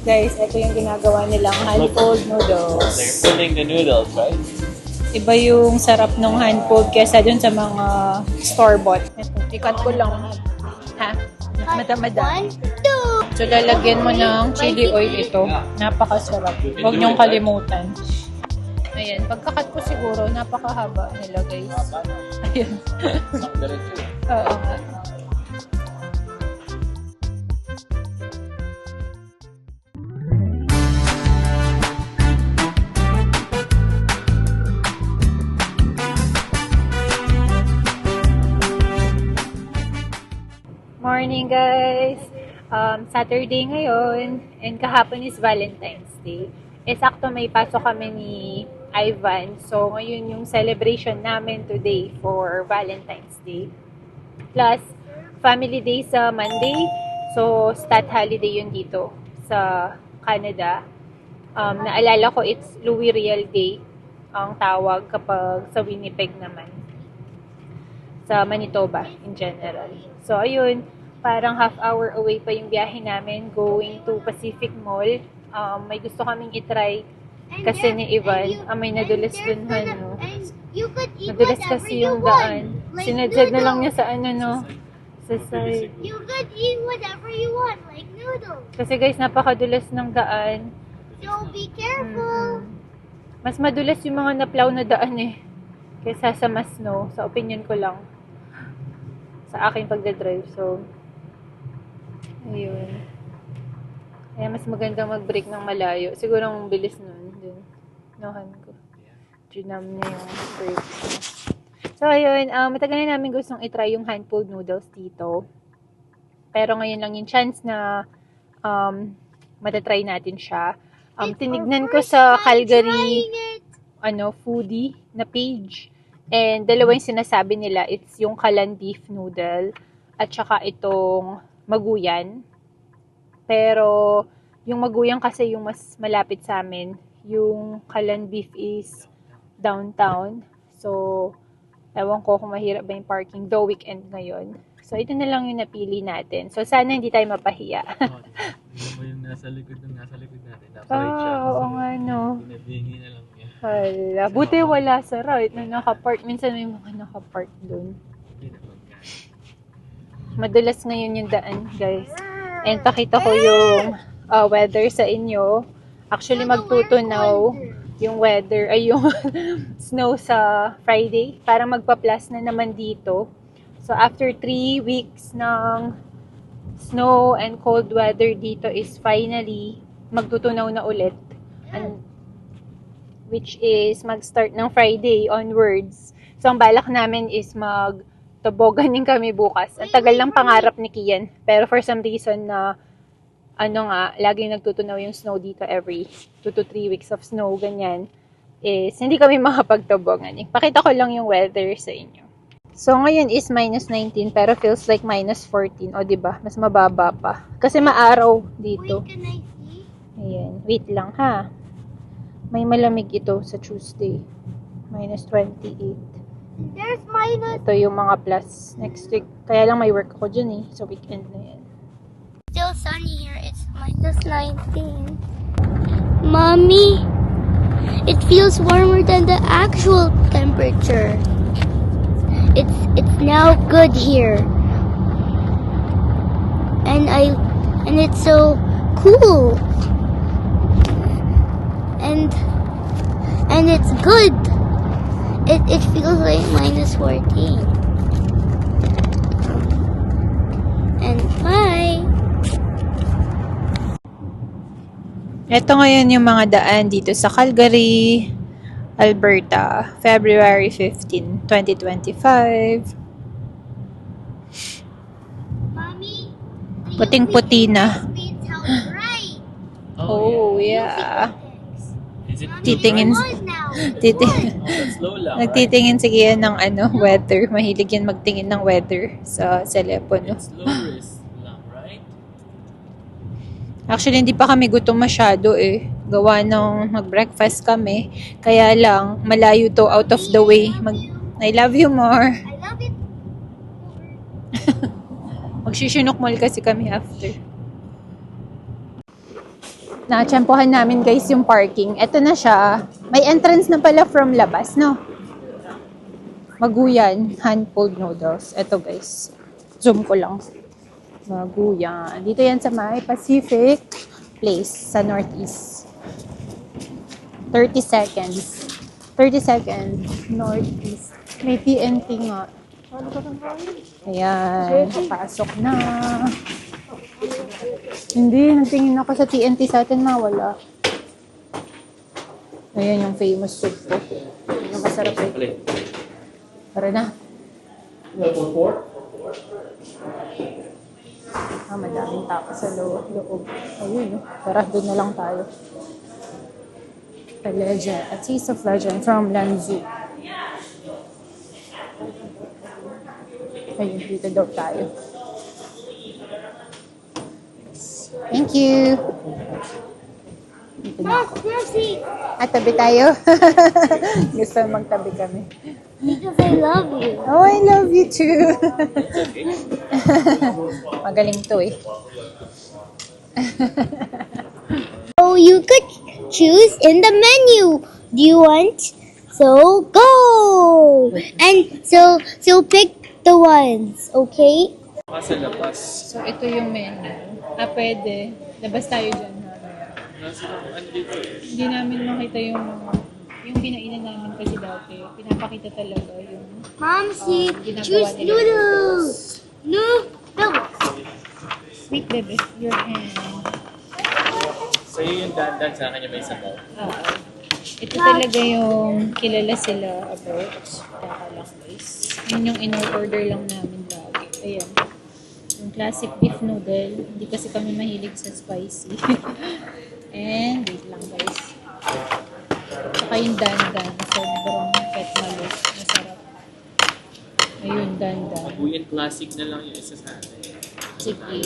Guys, ito yung ginagawa nilang hand-pulled noodles. They're pulling the noodles, right? Iba yung sarap ng hand-pulled kesa dun sa mga store-bought. Ito, ikat ko lang. Ha? Mata-mada. 1, 2. So, lalagyan mo ng chili oil ito. Napakasarap. Huwag niyong kalimutan. Ayan, pagkakat ko siguro, napakahaba nila, guys. Ayan. Oo nga. Morning, guys! Saturday ngayon, and kahapon is Valentine's Day. Sakto may pasok kami ni Ivan. So, ngayon yung celebration namin today for Valentine's Day. Plus, family day sa Monday. So, stat holiday yun dito sa Canada. Naalala ko, it's Louis Riel Day ang tawag kapag sa Winnipeg naman. Sa Manitoba in general. So, ayun, parang half hour away pa yung biyahe namin going to Pacific Mall. May gusto kaming itry kasi ni Ivan. May nadulas dun, no? Nadulas kasi yung daan. Sinadjad na lang niya sa ano, no? Sa side. You could eat whatever you want, like noodles. Kasi guys, napakadulas ng daan. So be careful. Mas madulas yung mga naplaw na daan eh. Kaysa sa mas snow. Sa opinion ko lang. Sa aking pagdadrive. So, ayun. Kaya mas maganda mag-brake ng malayo. Siguro ang bilis nun. Dun. Nohan ko. Ginam niya yung brake. So, ayun. Matagal na namin gustong itry yung hand-pulled noodles dito. Pero ngayon lang yung chance na matatry natin siya. Tinignan ko sa Calgary foodie na page. And dalawa yung sinasabi nila, it's yung kalan beef noodle at saka itong maguyan. Pero yung maguyan kasi yung mas malapit sa amin. Yung kalan beef is downtown. So, ewan ko kung mahirap ba yung parking. Though weekend ngayon. So, ito na lang yung napili natin. So, sana hindi tayo mapahiya. Yung nasa likod natin. Oo nga, no. Pinabingi na lang niya. Hala, buti wala sa right na nakapark. Minsan may mga nakapark doon. Madalas ngayon yung daan, guys. And pakita ko yung weather sa inyo. Actually, magtutunaw yung weather, ay yung snow sa Friday. Para magpa-plus na naman dito. So, after 3 weeks ng snow and cold weather dito is finally magtutunaw na ulit. And which is mag-start ng Friday onwards. So, ang balak namin is mag-toboganin kami bukas. Ang tagal ng pangarap ni Kian. Pero for some reason na, laging nagtutunaw yung snow dito every 2 to 3 weeks of snow, ganyan, is hindi kami makapagtobogan. Pakita ko lang yung weather sa inyo. So, ngayon is minus 19, pero feels like minus 14. O, diba? Mas mababa pa. Kasi maaraw dito. Wait, can I see? Ayan. Wait lang, ha? May malamig ito sa Tuesday. Minus 28. There's minus. Ito yung mga plus next week. Kaya lang may work ako dyan eh. So weekend na yan. Still sunny here. It's minus 19. Mommy, it feels warmer than the actual temperature. It's now good here. And it's so cool. And it's good. It feels like minus 14. And bye. Ito ngayon yung mga daan dito sa Calgary, Alberta, February 15, 2025. Mommy, Puting-puti na. speeds how bright. Oh, yeah. Is it Titingin. slow lang, Nagtitingin sige yan ng weather. Mahilig yan magtingin ng weather sa telepono. It's low risk lang, right? Actually, hindi pa kami gutom masyado eh. Gawa nung mag-breakfast kami. Kaya lang, malayo to out of the way. I love you more. I love it. Magsisinok mall kasi kami after. Natsempohan namin guys yung parking. Ito na siya. May entrance na pala from labas, no? Maguyan, hand-pulled noodles. Ito guys. Zoom ko lang. Maguyan. Dito yan sa may Pacific Place sa Northeast. 30 seconds. 30 seconds. Northeast. May TNT nga. Ayan. Pasok na. Hindi. Nagtingin ako sa TNT sa atin. Mawala. Ayan yung famous soup po. Yung masarap eh. Tara na. Madaming tao sa loob. Ayun, no? Tara, doon na lang tayo. A legend. A taste of legend from Lanzhou. Ayun, dito daw tayo. Thank you. Dito na ako. Tabi tayo. Gusto magtabi kami. Because I love you. Oh, I love you too. Magaling to eh. So you could choose in the menu. Do you want? So go. And so pick the ones, okay? Sa labas. So, ito yung menu. Pwede. Labas tayo dyan. Ano dito eh? Hindi namin makita yung pinainan namin kasi dati. Pinapakita talaga yung Mom, see, ginagawa choose nila. noodles. Noodles. Sweet bebe, your hand. So yun yung dandan sa kanya may sabaw. Ito talaga yung kilala sila about. Kaka lang guys. Yun yung in-order lang namin lagi. Ayan. Yung classic beef noodle. Hindi kasi kami mahilig sa spicy. And wait lang guys. Saka yung dandan. Sobrang pet malos. Masarap. Ayun, dandan. Maguyan classic na lang yung isa sa atin. Sige.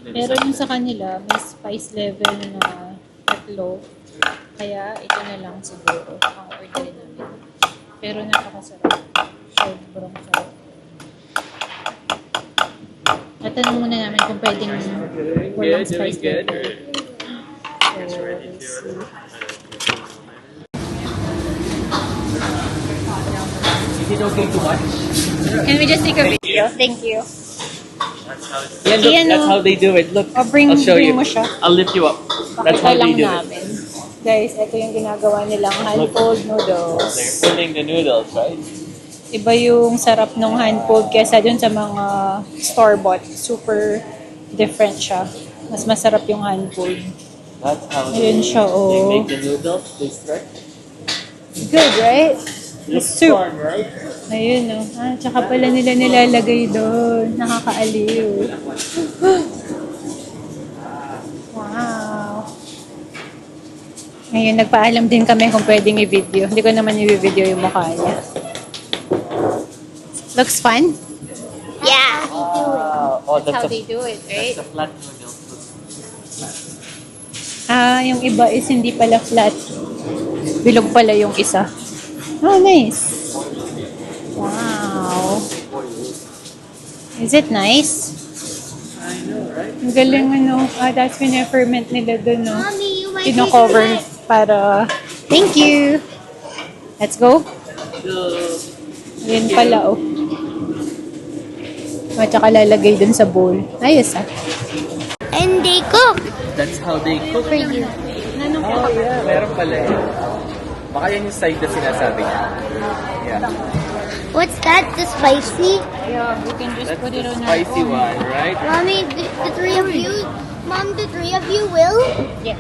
Pero yung sa kanila, may spice level na 3. Kaya ito na lang siguro ang order namin. Pero napakasarap. Sobrang sarap. Tatanong muna namin kung pwedeng walang spice level. So, let's see. Is it okay to watch? Can we just take a video? Thank you. Yeah, look, Iyan, that's oh. how they do it. Look, Bring I'll show you. mo siya. I'll lift you up. That's how Pakita they lang do it. namin. Guys, ito yung ginagawa nilang hand-pulled noodles. They're pulling the noodles, right? Iba yung sarap ng hand-pulled kesa dun sa mga store-bought. Super different siya. Mas masarap yung hand-pulled. That's how Ayun siya, they oh. make the noodles. They stretch. Good, right? Looks soup. fun, right? Ayun, no. Tsaka pala nila nilalagay doon. Nakakaaliw. Wow. Ngayon, nagpaalam din kami kung pwedeng i-video. Hindi ko naman i-video yung mukha niya. Looks fun? Yeah. Oh, That's how that's they do it, right? a flat noodle. Yung iba is hindi pala flat. Bilog pala yung isa. Oh, nice. Wow. Is it nice? I know, right? Ang galing ano. That's pina-ferment nila dun, no? Mommy, you might Kino-cover para... Thank you! Let's go. Yun pala, oh. At saka lalagay dun sa bowl. Ayos, ah. And they cook That's how they cook. for you. Oh, yeah. Meron pala eh. Baka yan yung side na sinasabi niya. Yeah. What's that? The spicy? Yeah, we can just That's put it the on spicy our own. one, right? Mommy, the three of you, Mom, the three of you will? Yeah.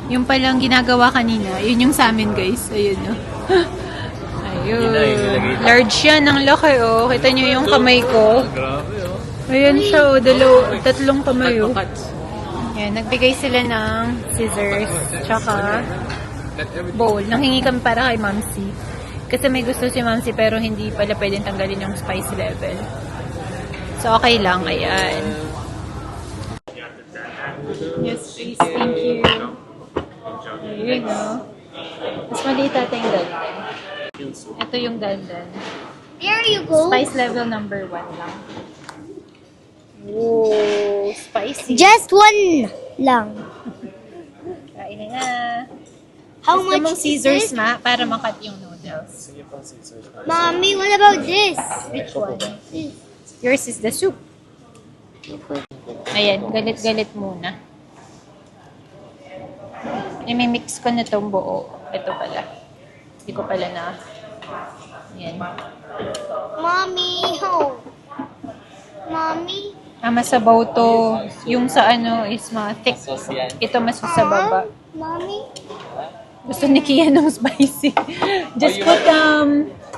Yung palang ginagawa kanina, yun yung sa amin, guys. Ayun, no? Ayun. Yun na, yung nilagay na. Large yan, ang laki, oh. Kita nyo yung kamay ko. Grabe, oh. Ayan siya, oh. Tatlong kamay, oh. Yan, nagbigay sila ng scissors, tsaka bowl. Nanghingi kami para kay Mamsi. Kasi may gusto si Mamsi pero hindi pala pwedeng tanggalin yung spice level. So, okay lang. Ayan. Yes, please. Thank you. Ayun, no? Mas maliit ata yung dandan. Ito yung dandan. There you go. Spice level number 1 lang. Whoa, spicy. Just one lang. Sige na. How Gusto much mong is scissors, this? ma, para makat yung noodles. Sige pa, scissors. Mommy, what about this? Which one? This. Yours is the soup. Ayan, galit-galit muna. I-mix ko na itong buo. Ito pala. Hindi ko pala na. Ayan. Mommy, oh. Mommy. Masabaw to. Yung sa ano is thick. Sauce yan. Ito mas sa baba. Mommy. Gusto ni Kia ng spicy. Just you put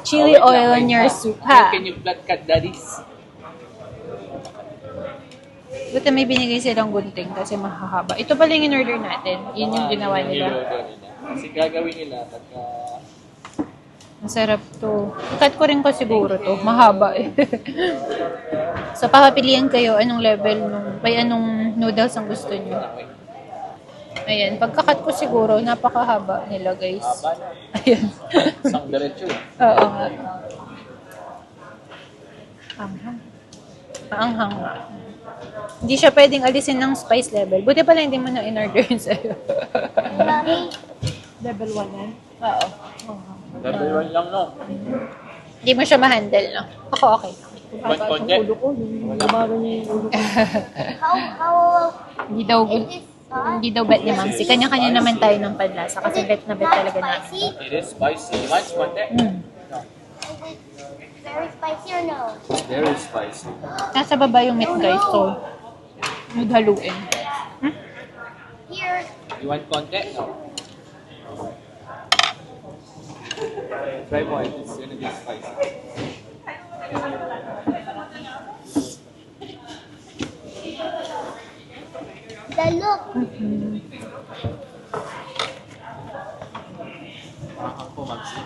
chili oil in your soup, ha? Can you flat cut daddies? Buti may binigay silang gunting kasi mahahaba. Ito pala yung in-order natin. Yun yung ginawa nila. Kasi gagawin nila pagka... Masarap to. Ikat ko rin ko siguro to. Mahaba eh. So, papapilian kayo anong level anong noodles ang gusto nyo. Ayan. Pagkakat ko siguro, napakahaba nila, guys. Haba na. Ayan. Isang diretso. Oo nga. Anghang. Maanghang nga. Hindi siya pwedeng alisin ng spice level. Buti pala hindi mo na in-order yun sa'yo. Mommy. Level 1 yan? Oo. Level 1 lang, no? Hindi mo siya ma-handle, no? Ako okay. Konti. How Hindi daw, is this sauce? hindi daw bet ni Mamsi. Kanya-kanya naman tayo ng panlasa kasi bet na bet Not talaga namin. spicy? It is spicy. You want konti? Mm. No. Is it very spicy or no? Very spicy. Nasa baba yung meat, guys. So, maghaluin. Here. You want konti? No. Try mo. It's gonna be spicy. The look. Ako, Mamsi.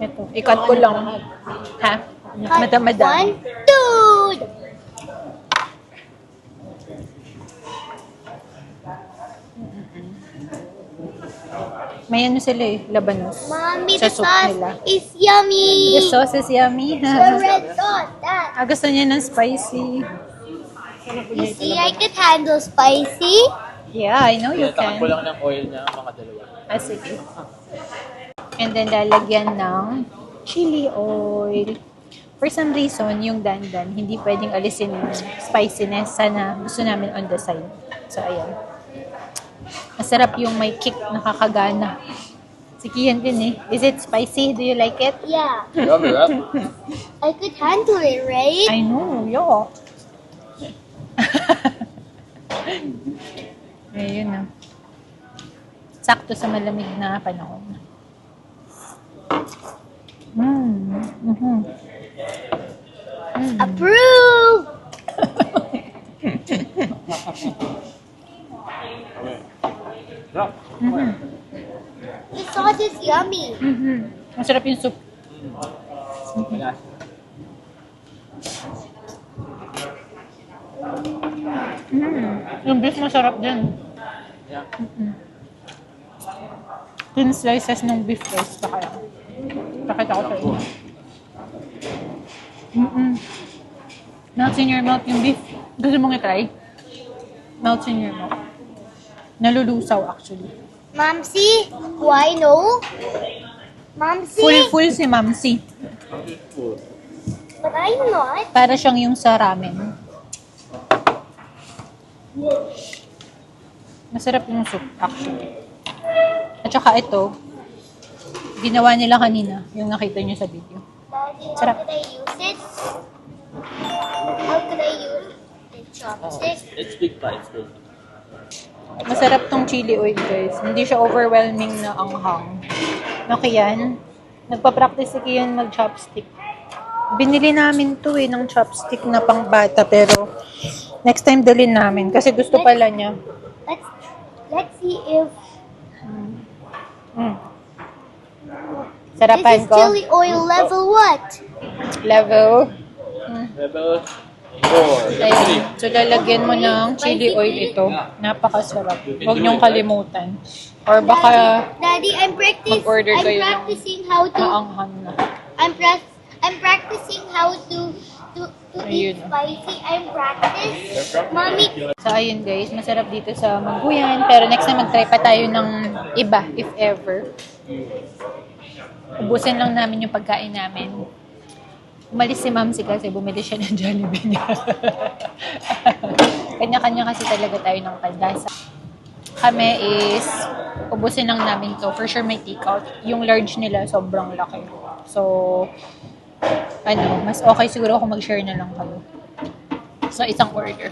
Ito, ikat ko lang. Ha? Madam-madam. 1, 2. May ano sila eh, labanos. Mommy, Sa the soup sauce nila. is yummy. The sauce is yummy. The red sauce, that. Gusto niya ng spicy. You see, I could handle spicy. Yeah, I know you Takan ko can. lang ng oil niya, mga dalawa. Sige. And then, lalagyan ng chili oil. For some reason, yung dandan, hindi pwedeng alisin yung spiciness. Sana gusto namin on the side. So, ayan. Masarap yung may kick, nakakagana. Si Kian din eh. Is it spicy? Do you like it? Yeah, Yummy, right? I could handle it, right? I know, yo. Ayun na. Sakto sa malamig na panahon. Approve. Sarap. The sauce is yummy. Masarap yung soup. Malasa. Yung beef masarap din. Yeah. Thin slices ng beef guys. Kaya. Pakita ko sa inyo. Melts in your mouth yung beef. Gusto mong i-try? Melts in your mouth. Nalulusaw actually. Momsy, why no? Momsy, Full si Mamsi. but I'm not. Para siyang yung sa ramen. Masarap yung soup actually. At saka ito, ginawa nila kanina, yung nakita nyo sa video. Daddy, how Sarap. could I use it? How could I use the chopstick? It's big pies, too. Masarap tong chili oil guys. Hindi siya overwhelming na anghang. No, Kian? Nagpa-practice si Kian mag-chopstick. Binili namin to ng chopstick na pang bata pero next time dalhin namin kasi gusto pala niya. Let's see if Sarapan this is ko. chili oil level what? Level. Level 4. Ayun. So, lalagyan mo ng chili oil ito. Napakasarap. Huwag niyong kalimutan. Or baka Daddy, mag-order kayo ng practicing how to maanghang na. I'm practicing how to to Ayun. eat spicy and practice. Mommy, So, ayun guys, masarap dito sa Maguyan. Pero next time mag-try pa tayo ng iba, if ever. Ubusin lang namin yung pagkain namin. Umalis si Mamsi kasi bumili siya ng Jollibee niya. Kanya-kanya kasi talaga tayo ng pandasa. Kami is, ubusin lang namin to. For sure may take-out. Yung large nila, sobrang laki. So, mas okay siguro kung mag-share na lang kami. So, isang order.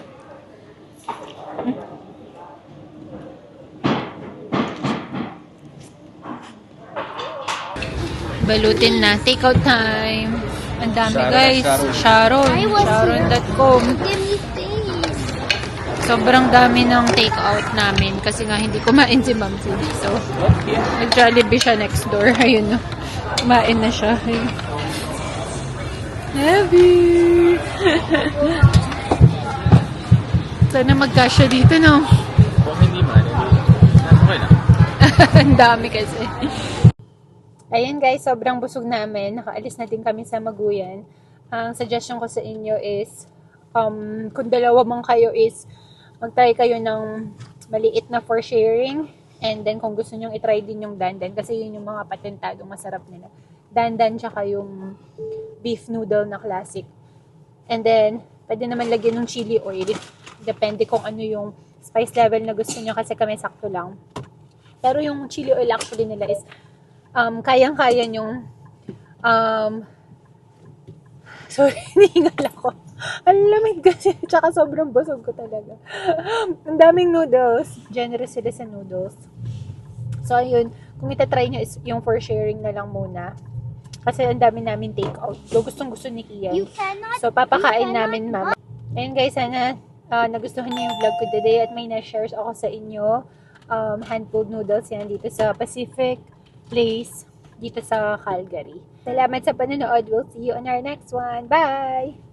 Balutin na. Take-out time. Ang dami guys. Sharon. Sharon.com. give me space. Sobrang dami ng take-out namin kasi nga hindi kumain si Ma'am Cindy. So, nag-Jollibee siya next door. Ayun no. Kumain na siya. Ayun. Heavy! Sana magkasya dito, no? Kung hindi man, okay lang. Ang dami kasi. Ayun guys, sobrang busog namin. Nakaalis na din kami sa Maguyan. Ang suggestion ko sa inyo is, kung dalawa man kayo is, mag-try kayo ng maliit na for sharing. And then kung gusto nyo i-try din yung dandan, kasi yun yung mga patentadong masarap nila. Dandan tsaka yung beef noodle na classic. And then, pwede naman lagyan ng chili oil. Depende kung ano yung spice level na gusto nyo kasi kami sakto lang. Pero yung chili oil actually nila is kayang-kaya yung sorry, hinihingal ako. Ang lamig kasi, tsaka sobrang busog ko talaga. Ang daming noodles. Generous sila sa noodles. So, ayun. Kung itatry nyo is yung for sharing na lang muna. Kasi ang dami namin take out. So, gustong-gusto ni Kian. So, papakain namin mama. Ayun guys, sana nagustuhan niyo yung vlog ko today at may na-shares ako sa inyo. Hand-pulled noodles yan dito sa Pacific Place dito sa Calgary. Salamat sa panonood. We'll see you on our next one. Bye!